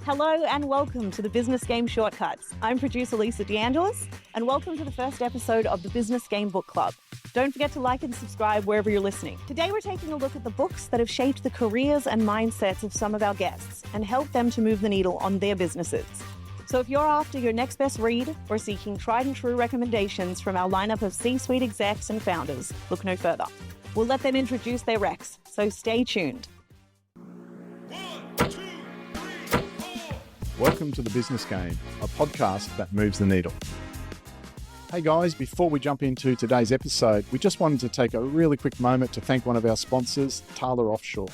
Hello and welcome to the Business Game Shortcuts. I'm producer Lisa DeAngelis, and welcome to the first episode of the Business Game Book Club. Don't forget to like and subscribe wherever you're listening. Today we're taking a look at the books that have shaped the careers and mindsets of some of our guests and helped them to move the needle on their businesses. So if you're after your next best read or seeking tried and true recommendations from our lineup of C-suite execs and founders, look no further. We'll let them introduce their recs, so stay tuned. Welcome to The Business Game, a podcast that moves the needle. Hey guys, before we jump into today's episode, we just wanted to take a really quick moment to thank one of our sponsors, Tala Offshore.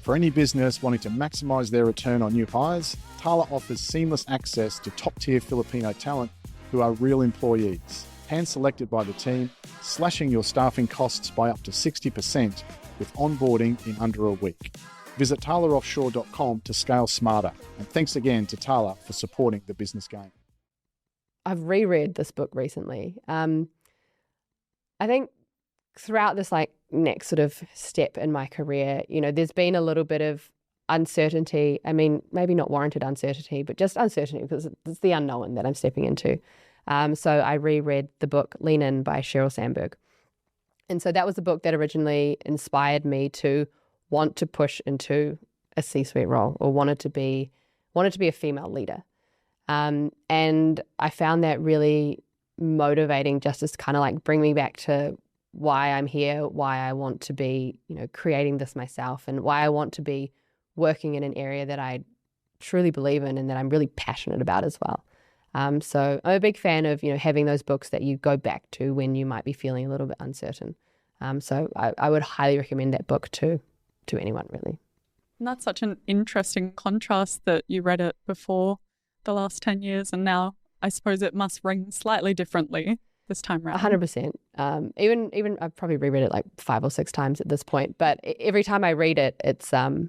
For any business wanting to maximize their return on new hires, Tala offers seamless access to top-tier Filipino talent who are real employees, hand-selected by the team, slashing your staffing costs by up to 60% with onboarding in under a week. Visit TalaOffshore.com to scale smarter. And thanks again to Tala for supporting the business game. I've reread this book recently. I think throughout this next sort of step in my career, there's been a little bit of uncertainty. I mean, maybe not warranted uncertainty, but just uncertainty because it's the unknown that I'm stepping into. So I reread the book Lean In by Sheryl Sandberg. And so that was the book that originally inspired me to want to push into a C-suite role or wanted to be a female leader. And I found that really motivating, just to kind of bring me back to why I'm here, why I want to be, creating this myself, and why I want to be working in an area that I truly believe in and that I'm really passionate about as well. So I'm a big fan of, having those books that you go back to when you might be feeling a little bit uncertain. So I would highly recommend that book to anyone, really. And that's such an interesting contrast that you read it before the last 10 years and now I suppose it must ring slightly differently this time around. 100%. Even I've probably reread it 5 or 6 times at this point, but every time I read it, it's a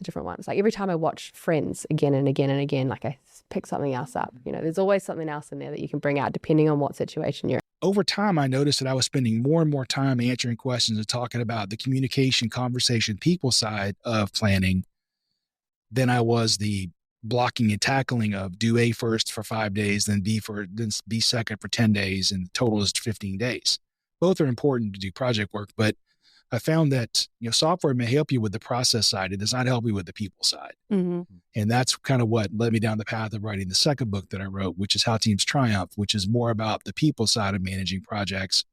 different one. It's like every time I watch Friends again and again and again, I pick something else up. There's always something else in there that you can bring out depending on what situation you're in. Over time, I noticed that I was spending more and more time answering questions and talking about the communication, conversation, people side of planning than I was the blocking and tackling of do A first for 5 days, then B second for 10 days, and the total is 15 days. Both are important to do project work, but I found that software may help you with the process side. It does not help you with the people side. Mm-hmm. And that's kind of what led me down the path of writing the second book that I wrote, which is How Teams Triumph, which is more about the people side of managing projects.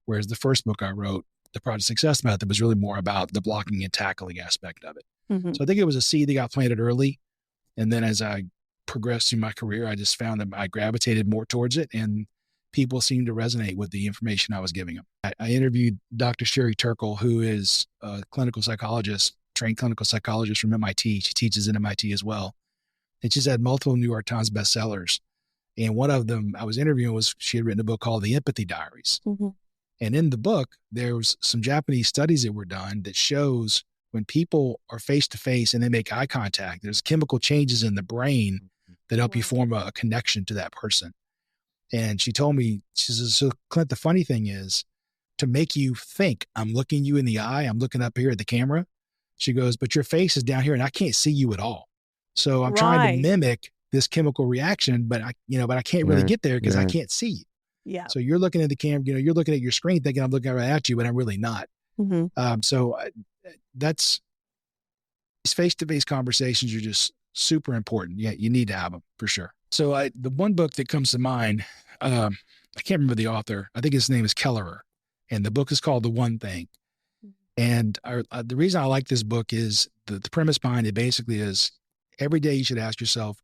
Whereas the first book I wrote, The Project Success Method, was really more about the blocking and tackling aspect of it. Mm-hmm. So I think it was a seed that got planted early. And then as I progressed through my career, I just found that I gravitated more towards it, and people seemed to resonate with the information I was giving them. I interviewed Dr. Sherry Turkle, who is a clinical psychologist, trained clinical psychologist from MIT. She teaches at MIT as well. And she's had multiple New York Times bestsellers. And one of them I was interviewing she had written a book called The Empathy Diaries. Mm-hmm. And in the book, there was some Japanese studies that were done that shows when people are face-to-face and they make eye contact, there's chemical changes in the brain that help you form a connection to that person. And she told me, she says, so Clint, the funny thing is to make you think I'm looking you in the eye, I'm looking up here at the camera. She goes, but your face is down here and I can't see you at all. So I'm trying to mimic this chemical reaction, but I can't really get there because I can't see you. Yeah. So you're looking at the camera, you're looking at your screen thinking I'm looking right at you, but I'm really not. Mm-hmm. So these face-to-face conversations are just super important. Yeah, you need to have them for sure. So the one book that comes to mind, I can't remember the author. I think his name is Kelleher, and the book is called The One Thing. And the reason I like this book is the premise behind it basically is every day you should ask yourself,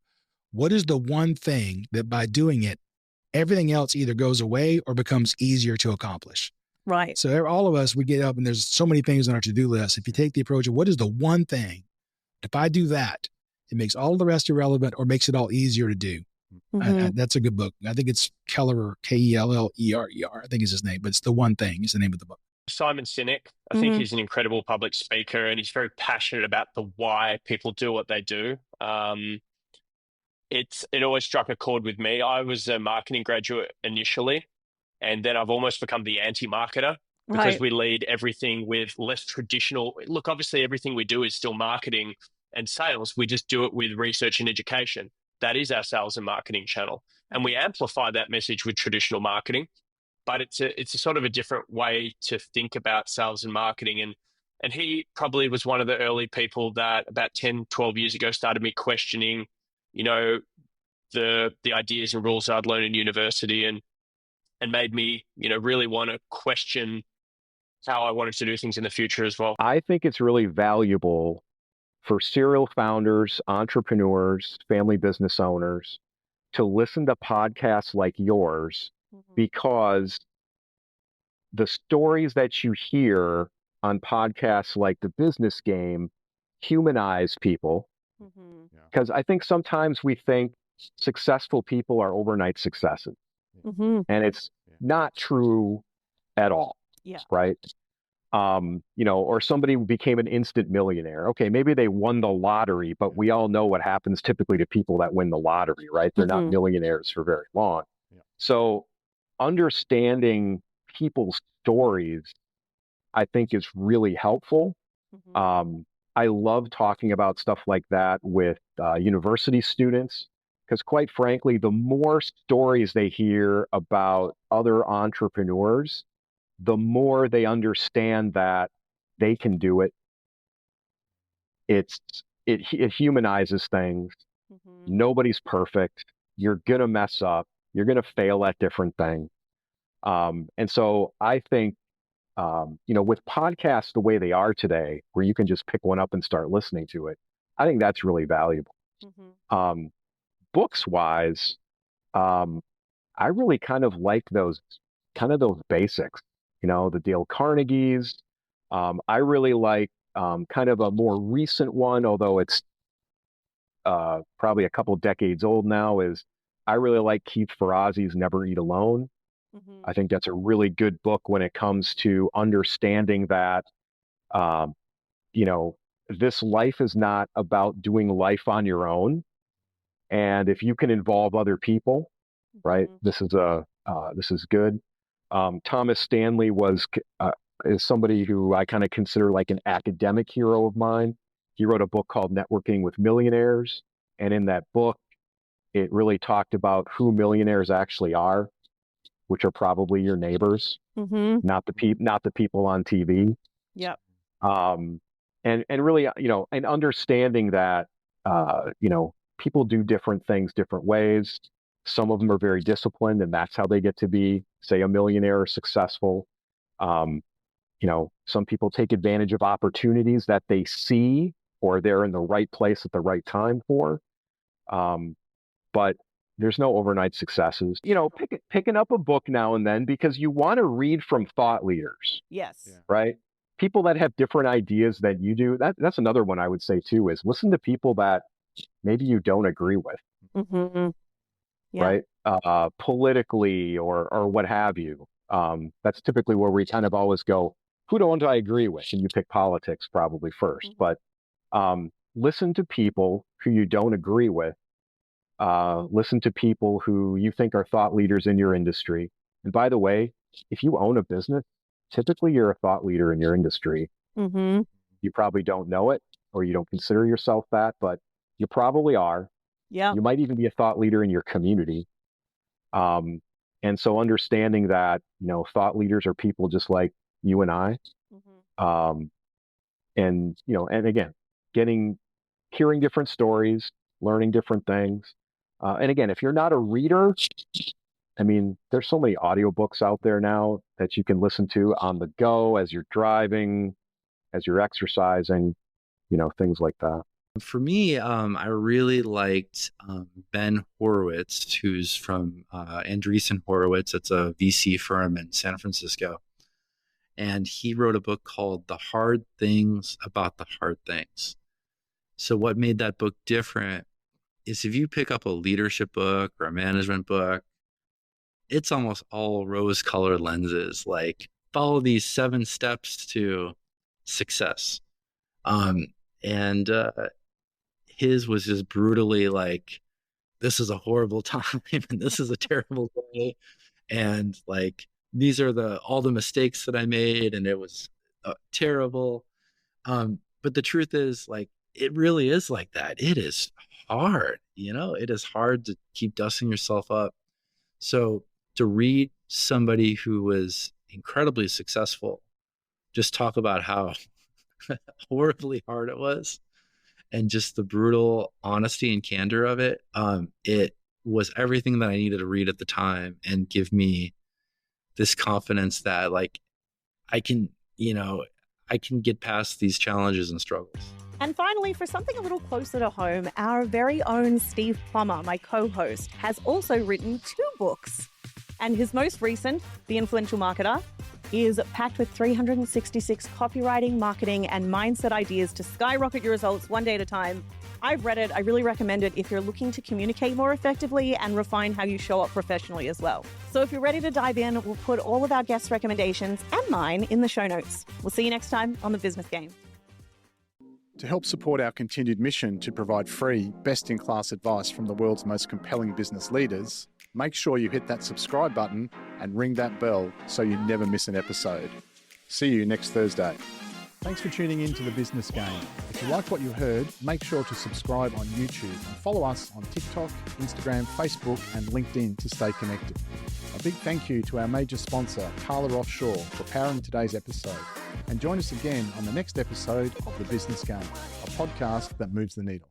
what is the one thing that by doing it, everything else either goes away or becomes easier to accomplish? Right. So all of us, we get up and there's so many things on our to-do list. If you take the approach of what is the one thing, if I do that, it makes all the rest irrelevant or makes it all easier to do. Mm-hmm. That's a good book. I think it's Kelleher, Kellerer, I think is his name, but it's The One Thing is the name of the book. Simon Sinek, I think he's an incredible public speaker and he's very passionate about the why people do what they do. It always struck a chord with me. I was a marketing graduate initially, and then I've almost become the anti-marketer because we lead everything with less traditional. Look, obviously everything we do is still marketing, and sales. We just do it with research and education. That is our sales and marketing channel. And we amplify that message with traditional marketing, but it's a sort of a different way to think about sales and marketing. And he probably was one of the early people that about 10, 12 years ago started me questioning, you know, the ideas and rules I'd learned in university, and made me, really want to question how I wanted to do things in the future as well. I think it's really valuable for serial founders, entrepreneurs, family business owners to listen to podcasts like yours, because the stories that you hear on podcasts like The Business Game humanize people. Because I think sometimes we think successful people are overnight successes, and it's not true at all. Right? Or somebody became an instant millionaire. Okay, maybe they won the lottery, but we all know what happens typically to people that win the lottery, right? They're not millionaires for very long. So understanding people's stories, I think, is really helpful. I love talking about stuff like that with university students, because quite frankly, the more stories they hear about other entrepreneurs, the more they understand that they can do it. It humanizes things. Nobody's perfect. You're going to mess up. You're going to fail at different things. And so I think, with podcasts the way they are today, where you can just pick one up and start listening to it, I think that's really valuable. Books wise, I really kind of like those basics, the Dale Carnegie's. I really like kind of a more recent one, although it's probably a couple decades old now, is I really like Keith Ferrazzi's Never Eat Alone. I think that's a really good book when it comes to understanding that, this life is not about doing life on your own. And if you can involve other people, right, this is good. Thomas Stanley is somebody who I kind of consider like an academic hero of mine. He wrote a book called Networking with Millionaires. And in that book, it really talked about who millionaires actually are, which are probably your neighbors, not the people on TV. Yep. And really, and understanding that, people do different things different ways. Some of them are very disciplined, and that's how they get to be, say, a millionaire or successful. Some people take advantage of opportunities that they see, or they're in the right place at the right time for. But there's no overnight successes. Picking up a book now and then, because you want to read from thought leaders. Yes. Right? People that have different ideas that you do. That's another one I would say too, is listen to people that maybe you don't agree with. Right? Politically or what have you. That's typically where we kind of always go, who don't I agree with? And you pick politics probably first. But listen to people who you don't agree with. Listen to people who you think are thought leaders in your industry. And by the way, if you own a business, typically you're a thought leader in your industry. You probably don't know it, or you don't consider yourself that, but you probably are. Yeah. You might even be a thought leader in your community. And so understanding that, thought leaders are people just like you and I. And again, hearing different stories, learning different things. And again, if you're not a reader, there's so many audiobooks out there now that you can listen to on the go, as you're driving, as you're exercising, things like that. For me, I really liked Ben Horowitz, who's from Andreessen Horowitz. It's a VC firm in San Francisco. And he wrote a book called The Hard Things About the Hard Things. So what made that book different is if you pick up a leadership book or a management book, it's almost all rose-colored lenses, like follow these 7 steps to success. And his was just brutally like, this is a horrible time and this is a terrible day. And like, these are all the mistakes that I made, and it was terrible. But the truth is, like, it really is like that. It is hard, it is hard to keep dusting yourself up. So to read somebody who was incredibly successful just talk about how horribly hard it was and just the brutal honesty and candor of it, it was everything that I needed to read at the time and give me this confidence that like I can get past these challenges and struggles. And finally, for something a little closer to home, our very own Steve Plummer, my co-host, has also written 2 books. And his most recent, The Influential Marketer, is packed with 366 copywriting, marketing, and mindset ideas to skyrocket your results one day at a time. I've read it. I really recommend it if you're looking to communicate more effectively and refine how you show up professionally as well. So if you're ready to dive in, we'll put all of our guest recommendations and mine in the show notes. We'll see you next time on The Business Game. To help support our continued mission to provide free, best-in-class advice from the world's most compelling business leaders, make sure you hit that subscribe button and ring that bell so you never miss an episode. See you next Thursday. Thanks for tuning in to The Business Game. If you like what you heard, make sure to subscribe on YouTube and follow us on TikTok, Instagram, Facebook, and LinkedIn to stay connected. A big thank you to our major sponsor, Thaler Offshore, for powering today's episode. And join us again on the next episode of The Business Game, a podcast that moves the needle.